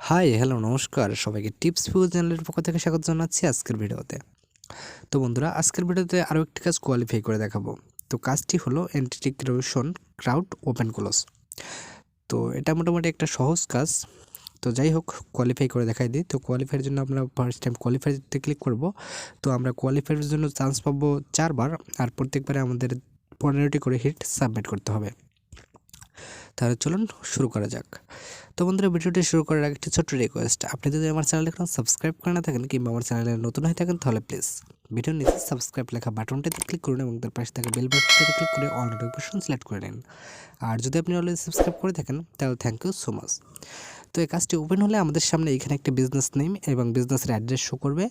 Hi hello নমস্কার সবাইকে tips view চ্যানেলের পক্ষ থেকে স্বাগত জানাচ্ছি আজকের ভিডিওতে। তো বন্ধুরা আজকের ভিডিওতে আরও একটি কাজ কোয়ালিফাই করে দেখাবো। তো কাজটি হলো entity creation crowd open close. তো এটা মোটামুটি একটা সহজ কাজ। তো যাই হোক কোয়ালিফাই করে দেখাই দিই। তো কোয়ালিফাইয়ের জন্য আমরা ফার্স্ট টাইম কোয়ালিফাইতে ক্লিক করব। তো আমরা কোয়ালিফাইয়ের জন্য চান্স পাবো 4 বার, আর প্রত্যেকবারে আমাদের 15টি করে হিট সাবমিট করতে হবে। তাহলে চলুন শুরু করা যাক। তো বন্ধুরা ভিডিওটি শুরু করার আগে একটি ছোট্ট রিকোয়েস্ট, আপনি যদি আমার চ্যানেলে এখন সাবস্ক্রাইব করে না থাকেন কিংবা আমার চ্যানেলে নতুন হয়ে থাকেন তাহলে প্লিজ ভিডিওর নিচে সাবস্ক্রাইব লেখা বাটনটিতে ক্লিক করুন এবং তার পাশে থাকা বেল বাটনটিতে ক্লিক করে অল নোটিফিকেশন সিলেক্ট করে নিন। আর যদি আপনি অলরেডি সাবস্ক্রাইব করে থাকেন তাহলে থ্যাংক ইউ সো মাচ। তো এই কাজটি ওপেন হলে আমাদের সামনে এখানে একটা বিজনেস নেম এবং বিজনেসের অ্যাড্রেস শো করবে।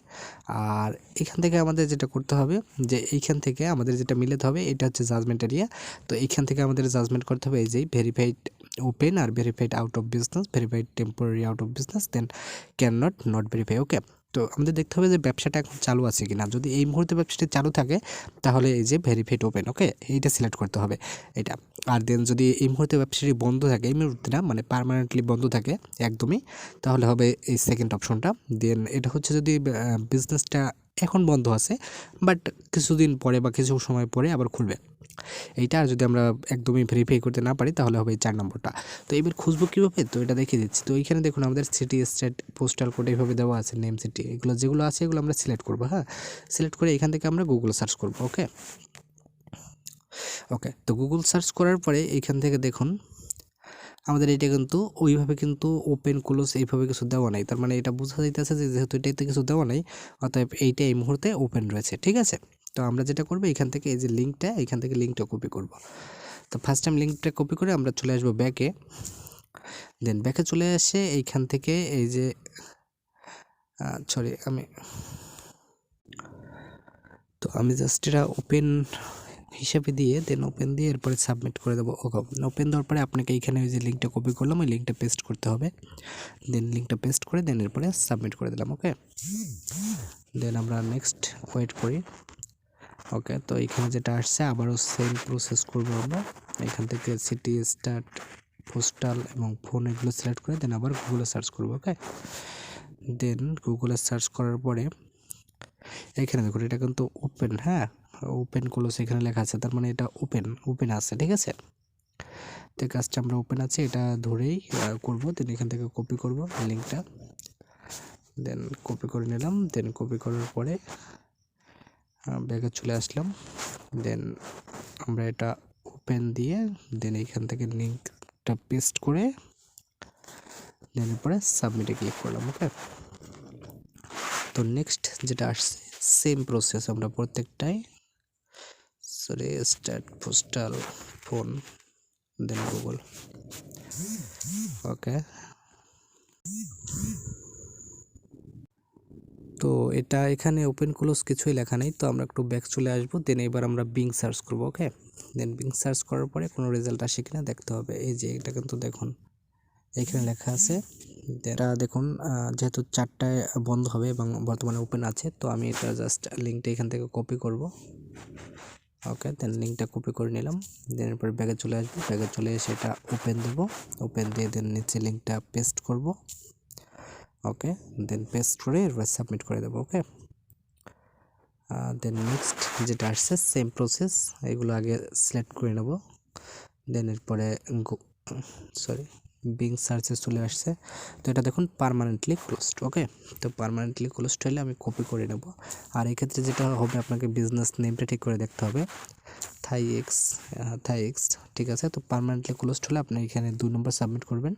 আর এখান থেকে আমাদের যেটা করতে হবে যে এইখান থেকে আমাদের যেটা মিলাতে হবে এটা হচ্ছে জাজমেন্ট এরিয়া। তো এইখান থেকে আমাদের জাজমেন্ট করতে হবে এই যে ভেরিফাইড ওপেন আর verified out of business, verified temporary out of business, then can not verify. Okay, তো আমাদের দেখতে হবে যে ব্যবসাটা এখন চালু আছে কিনা। যদি এই মুহূর্তে ব্যবসাটি চালু থাকে তাহলে এই যে ভেরিফাইড ওপেন, ওকে এইটা সিলেক্ট করতে হবে এটা। আর দেন যদি এই মুহূর্তে ব্যবসাটি বন্ধ থাকে, এই মুহূর্তে না মানে পার্মানেন্টলি বন্ধ থাকে একদমই, তাহলে হবে এই সেকেন্ড অপশনটা। দেন এটা হচ্ছে যদি বিজনেসটা এখন বন্ধ আছে বাট কিছুদিন পরে বা কিছু সময় পরে আবার খুলবে, এইটা। আর যদি আমরা একদমই ভেরিফাই করতে না পারি তাহলে হবে এই 4 নম্বরটা। তো এবার খুঁজবো কীভাবে, তো এটা দেখিয়ে দিচ্ছি। তো এইখানে দেখুন আমাদের সিটি, স্টেট, পোস্টাল কোড এইভাবে দেওয়া আছে, নেম, সিটি, এগুলো যেগুলো আছে এগুলো আমরা সিলেক্ট করবো। হ্যাঁ, সিলেক্ট করে এখান থেকে আমরা গুগল সার্চ করবো। ওকে ওকে তো গুগল সার্চ করার পরে এইখান থেকে দেখুন আমাদের এটা কিন্তু ওইভাবে কিন্তু ওপেন ক্লোজ এইভাবে কিছু দেওয়া নাই। তার মানে এটা বোঝা যাইতেছে যে যেহেতু এটাতে কিছু দেওয়া নাই অতএব এইটা এই মুহূর্তে ওপেন রয়েছে, ঠিক আছে। তো আমরা যেটা করবো এখান থেকে এই যে লিঙ্কটা, এখান থেকে লিঙ্কটা কপি করব। তো ফার্স্ট টাইম লিঙ্কটা কপি করে আমরা চলে আসবো ব্যাকে। দেন ব্যাকে চলে আসে এইখান থেকে এই যে আমি জাস্ট এটা ওপেন হিসাবে দিয়ে দেন ওপেন দিয়ে এরপরে সাবমিট করে দেবো। ওপেন দেওয়ার পরে আপনাকে এইখানে ওই যে লিঙ্কটা কপি করলাম ওই লিঙ্কটা পেস্ট করতে হবে। দেন লিঙ্কটা পেস্ট করে দেন এরপরে সাবমিট করে দিলাম। ওকে, দেন আমরা নেক্সট ওয়েট করি। ওকে, তো এখানে যেটা আসছে আবারও সেম প্রসেস করবো আমরা। এখান থেকে সিটি, স্টার্ট, পোস্টাল এবং ফোন এগুলো সিলেক্ট করে দেন আবার গুগলে সার্চ করবো। ওকে, দেন গুগলে সার্চ করার পরে এখানে দেখুন এটা কিন্তু ওপেন, হ্যাঁ ওপেন ক্লোজ এখানে লেখা আছে, তার মানে এটা ওপেন আছে, ঠিক আছে। তো কাজটা আমরা ওপেন আছে এটা ধরেই করবো। দেন এখান থেকে কপি করব লিঙ্কটা, দেন কপি করে নিলাম। দেন কপি করার পরে ব্যাগে চলে আসলাম। দেন আমরা এটা ওপেন দিয়ে দেন এইখান থেকে লিঙ্কটা পেস্ট করে দেন এরপরে সাবমিটে ক্লিক করলাম। ওকে, তো নেক্সট যেটা আসছে সেম প্রসেস আমরা প্রত্যেকটাই স্টার্ট, পোস্টাল, ফোন, দেন গুগল। ওকে, তো এটা এখানে ওপেন ক্লোজ কিছুই লেখা নেই, তো আমরা একটু ব্যাক চলে আসবো। দেন এবার আমরা বিং সার্চ করব। ওকে, দেন বিং সার্চ করার পরে কোনো রেজাল্ট আসে কিনা দেখতে হবে। এই যে এটা কিন্তু দেখুন এখানে লেখা আছে। এটা দেখুন যেহেতু 4টায় বন্ধ হবে এবং বর্তমানে ওপেন আছে, তো আমি এটা জাস্ট লিঙ্কটা এখান থেকে কপি করব। ওকে, দেন লিঙ্কটা কপি করে নিলাম। দেন এরপর ব্যাগে চলে আসবো। ব্যাগে চলে এসে এটা ওপেন দেব। ওপেন দিয়ে দেন নিচে লিঙ্কটা পেস্ট করব। ওকে, দেন পেস্ট করে এরপর সাবমিট করে দেবো। ওকে, দেন নেক্সট যেটা আসছে সেম প্রসেস, এগুলো আগে সিলেক্ট করে নেব। দেন এরপরে বিং সার্চে চলে আসছে। তো এটা দেখুন পার্মানেন্টলি ক্লোজড। ওকে, তো পার্মানেন্টলি ক্লোজড হলে আমি কপি করে নেব। আর এই ক্ষেত্রে যেটা হবে আপনাকে বিজনেস নেমটা ঠিক করে দেখতে হবে, থাইএক্স, ঠিক আছে। তো পার্মানেন্টলি ক্লোজড হলে আপনি এখানে 2 নম্বর সাবমিট করবেন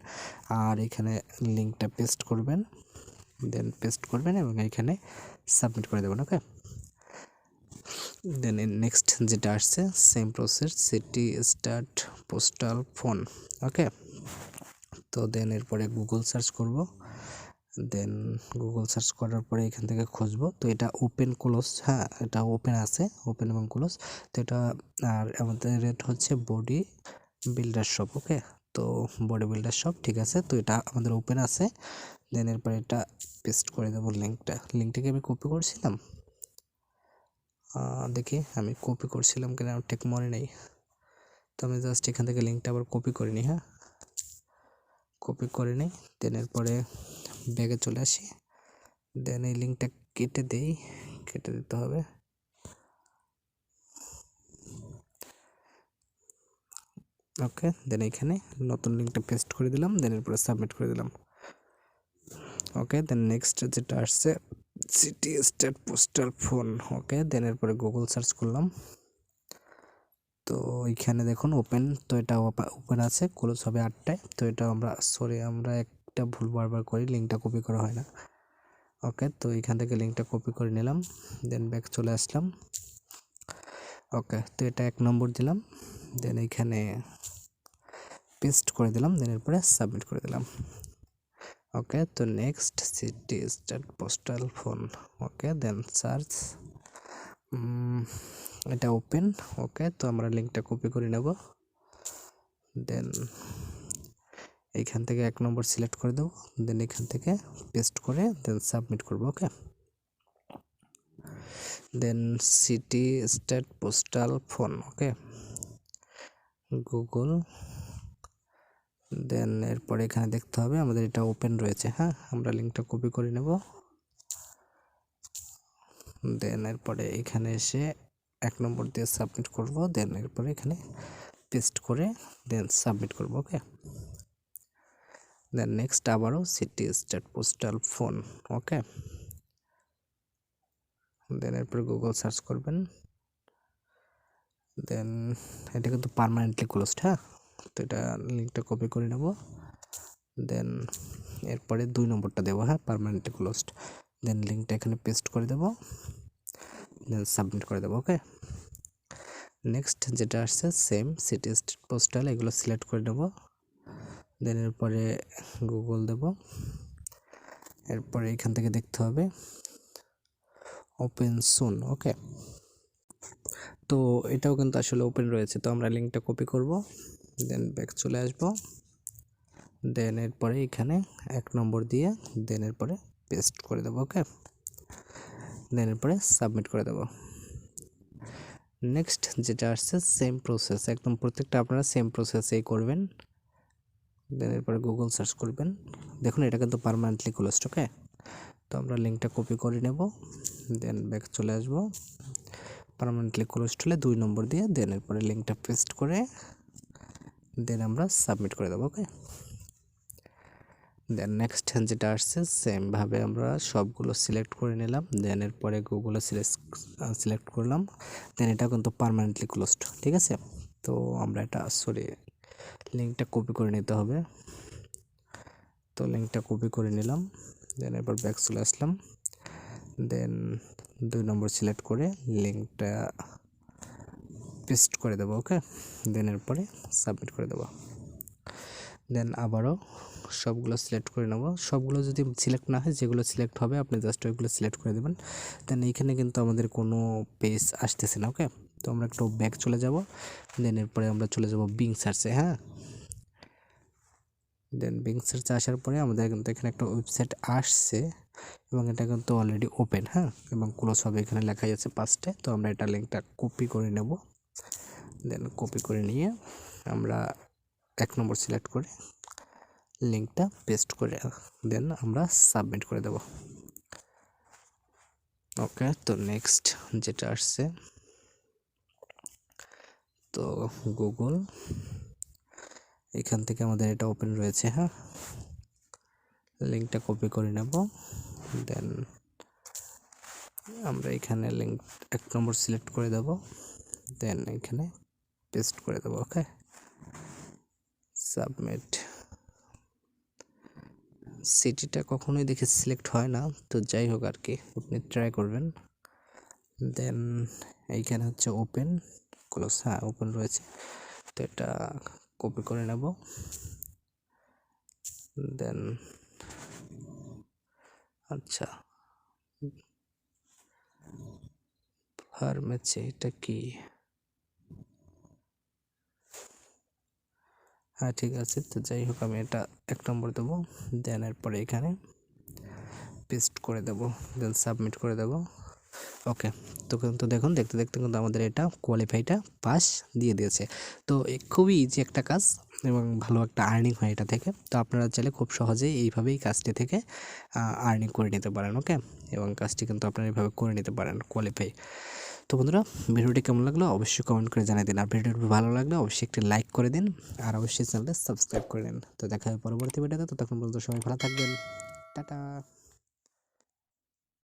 আর এখানে লিঙ্কটা পেস্ট করবেন, দেন পেস্ট করবেন এবং এখানে সাবমিট করে দেবেন। ওকে, দেন নেক্সট যেটা আসছে same process, city, state, postal, phone. Okay, তো দেন এরপরে গুগল সার্চ করব। দেন গুগল সার্চ করার পরে এখান থেকে খুঁজবো। তো এটা ওপেন ক্লোজ, হ্যাঁ এটা ওপেন আছে, ওপেন এবং ক্লোজ। তো এটা আর আমাদের রেট হচ্ছে বডি বিল্ডার শপ। ওকে, তো বডি বিল্ডার শপ, ঠিক আছে। তো এটা আমাদের ওপেন আছে। দেন এরপর এটা পেস্ট করে দেবো লিঙ্কটাকে আমি কপি করছিলাম, দেখি আমি কপি করছিলাম কিনা ঠিক মনে নেই। তো আমি জাস্ট এখান থেকে লিঙ্কটা আবার কপি করে নিই। হ্যাঁ, কপি করে নিই। দেন এরপরে ব্যাগে চলে আসি, দেন এই লিঙ্কটা কেটে দিতে হবে। ওকে, দেন এখানে নতুন লিঙ্কটা পেস্ট করে দিলাম, দেন এরপরে সাবমিট করে দিলাম। ওকে, দেন নেক্সট যেটা আসছে city state postal phone. Okay, দেন এরপরে গুগল সার্চ করলাম, তো এইখানে দেখুন ওপেন, তো এটা ওপেন আছে, ক্লোজ হবে 8টায়। তো এটা আমরা একটা ভুল বারবার করি, লিঙ্কটা কপি করা হয় না। ওকে, তো এইখান থেকে লিঙ্কটা কপি করে নিলাম, দেন ব্যাক চলে আসলাম। ওকে, তো এটা 1 নম্বর দিলাম, দেন এইখানে পেস্ট করে দিলাম, দেন এরপরে সাবমিট করে দিলাম। ওকে, তো next city state postal phone. Okay, then search, এটা ওপেন। ওকে, তো আমরা লিঙ্কটা কপি করে নেব, দেন এইখান থেকে 1 নম্বর সিলেক্ট করে দেব, দেন এখান থেকে পেস্ট করে দেন সাবমিট করব। ওকে, দেন সিটি স্টেট পোস্টাল ফোন। ওকে, গুগল, দেন এরপরে এখানে দেখতে হবে আমাদের এটা ওপেন রয়েছে। হ্যাঁ, আমরা লিঙ্কটা কপি করে নেব, দেন এরপরে এখানে এসে 1 নম্বর দিয়ে সাবমিট করব, দেন এরপরে এখানে পেস্ট করে দেন সাবমিট করব। ওকে, দেন নেক্সট আবারও city state postal phone. Okay, দেন এরপরে গুগল সার্চ করবেন, দেন এটা কিন্তু পার্মানেন্টলি ক্লোজড। হ্যাঁ, তো এটা লিঙ্কটা কপি করে নেব, দেন এরপরে 2 নম্বরটা দেবো। হ্যাঁ, পার্মানেন্টলি ক্লোজড, দেন লিঙ্কটা এখানে পেস্ট করে দেব, দেন সাবমিট করে দেবো। ওকে, নেক্সট যেটা আসছে সেম সিটি স্টেট পোস্টাল, এগুলো সিলেক্ট করে নেব, দেন এরপরে গুগল দেব, এরপরে এখান থেকে দেখতে হবে ওপেন সুন। ওকে, তো এটাও কিন্তু আসলে ওপেন রয়েছে, তো আমরা লিঙ্কটা কপি করব, দেন ব্যাক চলে আসব, দেন এরপরে এখানে 1 নম্বর দিয়ে দেন এরপরে পেস্ট করে দেবো। ওকে, দেন এরপরে সাবমিট করে দেবো। নেক্সট যেটা আসছে সেম প্রসেস, একদম প্রত্যেকটা আপনারা সেম প্রসেসেই করবেন, দেন এরপরে গুগল সার্চ করবেন। দেখুন এটা কিন্তু পার্মানেন্টলি ক্লোজড। ওকে, তো আমরা লিঙ্কটা কপি করে নেব, দেন ব্যাক চলে আসব, পার্মানেন্টলি ক্লোজড হলে 2 নম্বর দিয়ে দেন এরপরে লিঙ্কটা পেস্ট করে দেন আমরা সাবমিট করে দেবো। ওকে, দেন নেক্সট যেটা আসছে সেমভাবে আমরা সবগুলো সিলেক্ট করে নিলাম, দেন এরপরে গুগলে সিলেক্ট করলাম, দেন এটা কিন্তু পার্মানেন্টলি ক্লোজড। ঠিক আছে, তো আমরা এটা লিঙ্কটা কপি করে নিতে হবে, তো লিঙ্কটা কপি করে নিলাম, দেন এরপর ব্যাক চলে আসলাম, দেন 2 নম্বর সিলেক্ট করে লিঙ্কটা পেস্ট করে দেবো। ওকে, দেন এরপরে সাবমিট করে দেবো, দেন আবারও সবগুলো সিলেক্ট করে নেব। সবগুলো যদি সিলেক্ট না হয়, যেগুলো সিলেক্ট হবে আপনি জাস্ট ওইগুলো সিলেক্ট করে দেবেন, দেন এইখানে কিন্তু আমাদের কোনো পেজ আসতেছে না। ওকে, তো আমরা একটু ব্যাক চলে যাব, দেন এরপরে আমরা চলে যাব বিং সার্চে। হ্যাঁ, দেন বিং সার্চে আসার পরে আমাদের কিন্তু এখানে একটা ওয়েবসাইট আসছে এবং এটা কিন্তু অলরেডি ওপেন। হ্যাঁ, এবং ক্লোজ হবে এখানে লেখাই আছে 5টে। তো আমরা এটা লিঙ্কটা কপি করে নেব, দেন কপি করে নিয়ে আমরা 1 নম্বর সিলেক্ট করে লিঙ্কটা পেস্ট করে দেন আমরা সাবমিট করে দেব। ওকে, তো নেক্সট যেটা আসছে, তো গুগল, এখান থেকে আমাদের এটা ওপেন রয়েছে। হ্যাঁ, লিঙ্কটা কপি করে নেব, দেন আমরা এখানে লিঙ্ক 1 নম্বর সিলেক্ট করে দেব, দেন এখানে পেস্ট করে দেব। ওকে, সাবমিট। সিটিটা কখনোই দেখে সিলেক্ট হয় না, তো যাই হোক আর কি, আপনি ট্রাই করবেন। দেন এইখানে হচ্ছে ওপেন ক্লোজ। হ্যাঁ, ওপেন রয়েছে, তো এটা কপি করে নেব, দেন আচ্ছা ফার্মেসি, এটা কি? হ্যাঁ, ঠিক আছে, তো যাই হোক আমি এটা 1 নম্বর দেবো, দেন এরপরে এখানে পেস্ট করে দেব, দেন সাবমিট করে দেব। ওকে। তো কিন্তু দেখুন দেখতে দেখতে কিন্তু আমাদের এটা কোয়ালিফাইটা পাস দিয়ে দিয়েছে। তো খুবই ইজি একটা কাজ এবং ভালো একটা আর্নিং হয় এটা থেকে। তো আপনারা চাইলে খুব সহজেই এইভাবেই কাজটি থেকে আর্নিং করে নিতে পারেন। ওকে, এবং কাজটি কিন্তু আপনারা এইভাবে করে নিতে পারেন কোয়ালিফাই। তো বন্ধুরা, ভিডিওটি কেমন লাগলো অবশ্যই কমেন্ট করে জানিয়ে দিন। আর ভিডিওটি ভালো লাগলে অবশ্যই একটি লাইক করে দিন আর অবশ্যই চ্যানেলটা সাবস্ক্রাইব করে নিন। তো দেখা হবে পরবর্তী ভিডিওতে। ততক্ষণ পর্যন্ত সবাই ভালো থাকবেন। টাটা।